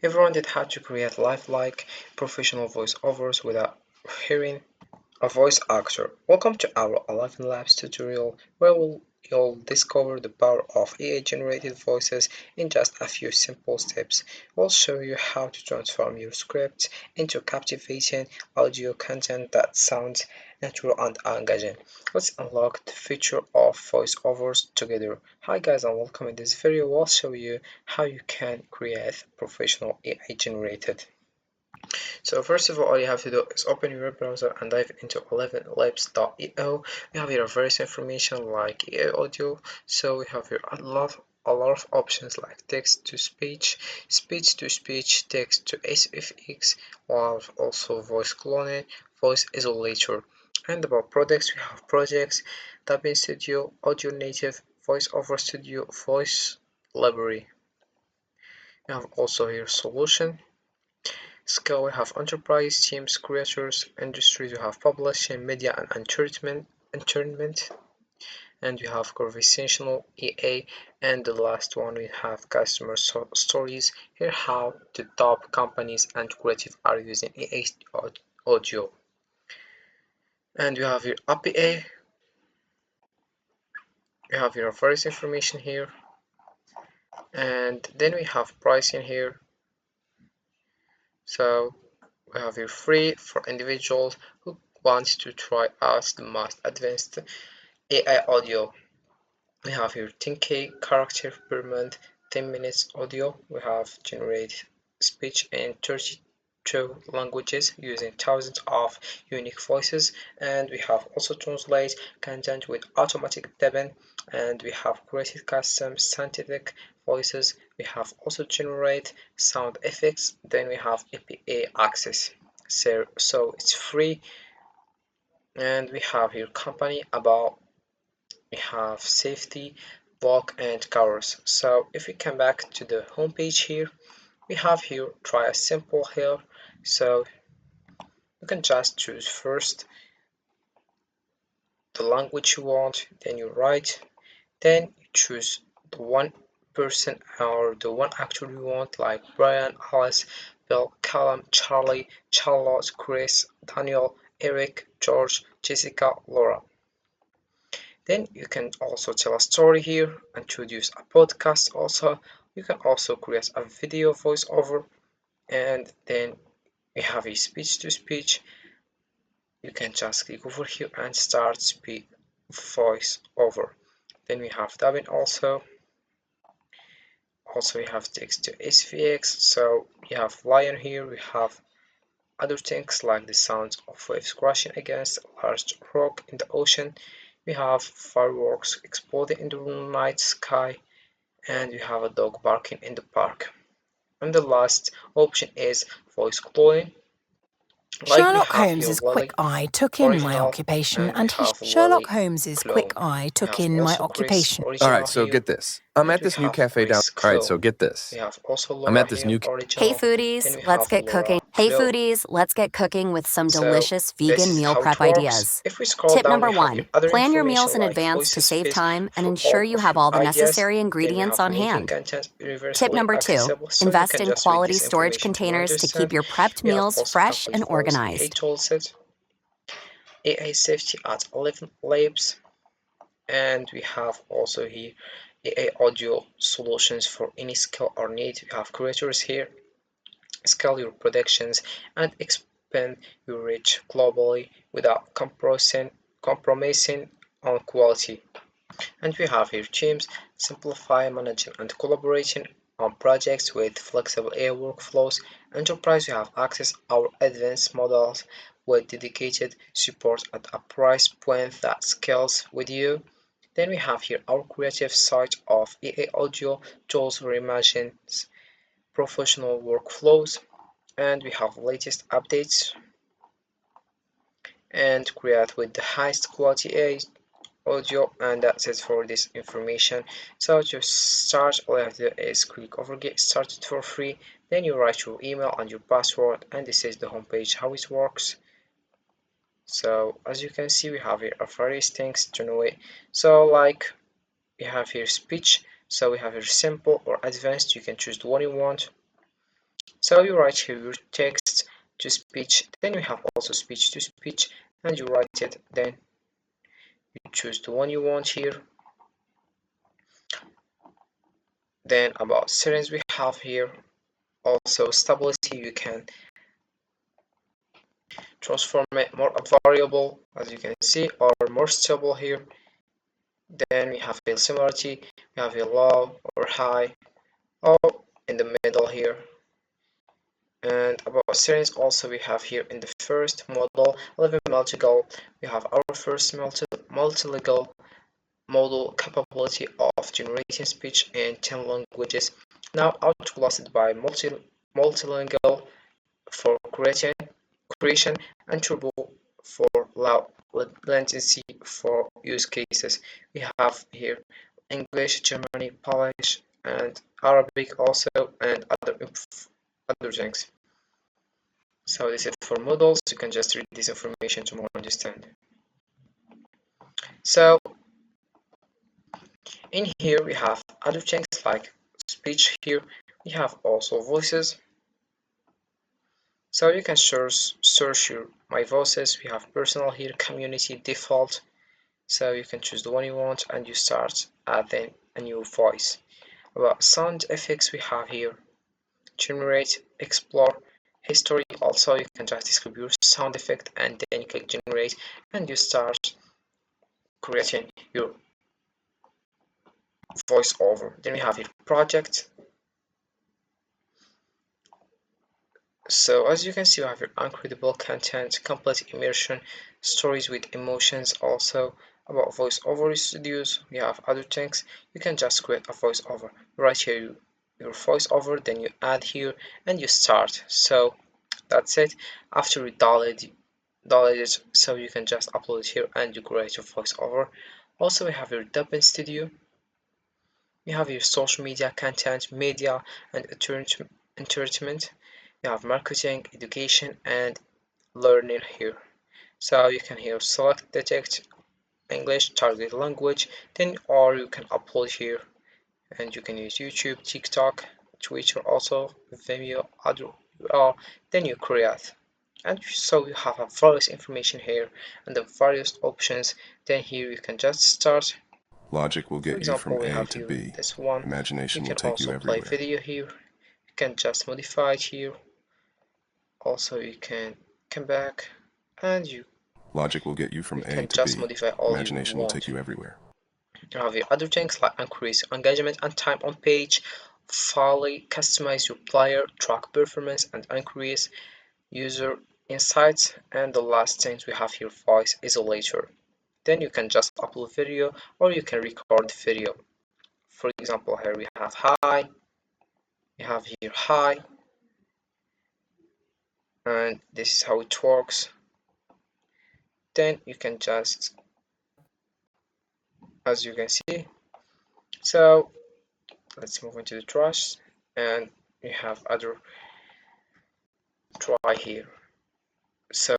Everyone did how to create lifelike professional voiceovers without hearing a voice actor. Welcome to our ElevenLabs tutorial where you'll discover the power of AI-generated voices in just a few simple steps. We'll show you how to transform your script into captivating audio content that sounds natural and engaging. Let's unlock the feature of voiceovers together. Hi guys and welcome. In this video we'll show you how you can create professional AI-generated. So first of all you have to do is open your web browser and dive into ElevenLabs.io. We have here various information like AI audio. So we have here a lot of options like text to speech, speech to speech, text to SFX, while also voice cloning, voice isolator. And about products, we have projects, dubbing studio, audio native, voice over studio, voice library. We have also here solution. Scale, we have enterprise, teams, creators, industries, we have publishing, media and entertainment, and we have conversational EA, and the last one we have customer stories. Here how the top companies and creative are using EA audio. And we have here API, we have your various information here, and then we have pricing here. So we have here free for individuals who want to try out the most advanced AI audio. We have here 10k character per month, 10 minutes audio. We have generate speech in 32 languages using thousands of unique voices, and we have also translate content with automatic dubbing, and we have created custom scientific voices. We have also generate sound effects, then we have API access. So it's free, and we have here company about, we have safety, block and covers. So if we come back to the home page here, we have here try a simple here. So you can just choose first the language you want, then you write, then you choose the one person or the one actor you want, like Brian, Alice, Bill, Callum, Charlie, Charlotte, Chris, Daniel, Eric, George, Jessica, Laura. Then you can also tell a story here, introduce a podcast also. You can also create a video voiceover, and then we have a speech to speech. You can just click over here and start speak voice over. Then we have dubbing also. Also we have text to SVX. So we have lion here. We have other things like the sounds of waves crashing against a large rock in the ocean. We have fireworks exploding in the night sky, and we have a dog barking in the park. And the last option is voice cloning. Like we Sherlock have here Holmes's Lily quick eye took in my original, occupation, and we and his have Sherlock Lily Holmes's quick clone. eye We took have in my also Chris occupation. original All right, so here, get this. I'm and at we this new have cafe down. Chris All right, so clone. get this. We have also I'm Laura at this here new. original. Hey foodies, Then we let's have get Laura cooking. Hey clone. foodies, let's get cooking with some So delicious this vegan is meal how prep it works. ideas. If we scroll Tip down, number we have your one, other plan your information meals in like advance to voices, save space time and for ensure all you of have your all the ideas. necessary Then we ingredients have on linking hand. content Tip universally number two, accessible, so you invest can in just read quality this storage information to containers to keep understand. your prepped We have meals also fresh complete and voice AI organized. toolset, AI safety at ElevenLabs, and we have also here AI audio solutions for any skill or need. We have creators here, scale your productions and expand your reach globally without compromising on quality. And we have here teams, simplify managing and collaborating on projects with flexible AI workflows. Enterprise, you have access our advanced models with dedicated support at a price point that scales with you. Then we have here our creative site of AI audio tools reimagines professional workflows, and we have latest updates and create with the highest quality AI audio, and that's it for this information. So to start, all you have to do is click over get started for free, then you write your email and your password, and this is the homepage how it works. So as you can see we have here various things to know it. So like we have here speech, so we have here simple or advanced, you can choose the one you want. So you write here your text to speech, then you have also speech to speech, and you write it, then you choose the one you want here. Then about settings we have here, also stability, you can transform it more a variable as you can see, or more stable here. Then we have a similarity, we have a low or high, or in the middle here. And about settings also we have here in the first model 11 multilingual, we have our first multilingual model capability of generating speech in 10 languages, now outclassed by multilingual for creation and turbo for low latency for use cases. We have here English, Germany, Polish, and Arabic also, and other things. So this is for models. You can just read this information to more understand. So in here we have other things like speech here. We have also voices. So you can search your my voices. We have personal here, community, default. So you can choose the one you want and you start adding a new voice. About sound effects we have here, generate, explore, history. Also you can just describe your sound effect and then you click generate and you start creating your voiceover. Then we have your project. So as you can see, you have your incredible content, complete immersion, stories with emotions. Also about voiceover studios, we have other things. You can just create a voiceover. Right here, your voiceover, then you add here and you start. So that's it. After you download it, so you can just upload it here and you create your voiceover. Also, we have your dubbing studio. You have your social media content, media, and entertainment. You have marketing, education, and learning here. So you can here select detect English target language, then or you can upload here, and you can use YouTube, TikTok, Twitter, also Vimeo, other then you create. And so you have a various information here and the various options. Then here you can just start. Logic will For get you from example, we A have to here B. this one. You Imagination will can take you also play everywhere. video here. You can just modify it here. Also, you can come back and Logic will get you from you A can to just B. modify all you Imagination will take want. you everywhere. You have your other things like increase engagement and time on page, fully customize your player, track performance, and increase user insights. And the last things we have here, voice isolator. Then you can just upload video or you can record video. For example, here we have hi, we have here hi, and this is how it works. Then you can just, as you can see, so let's move into the trash and we have other try here. So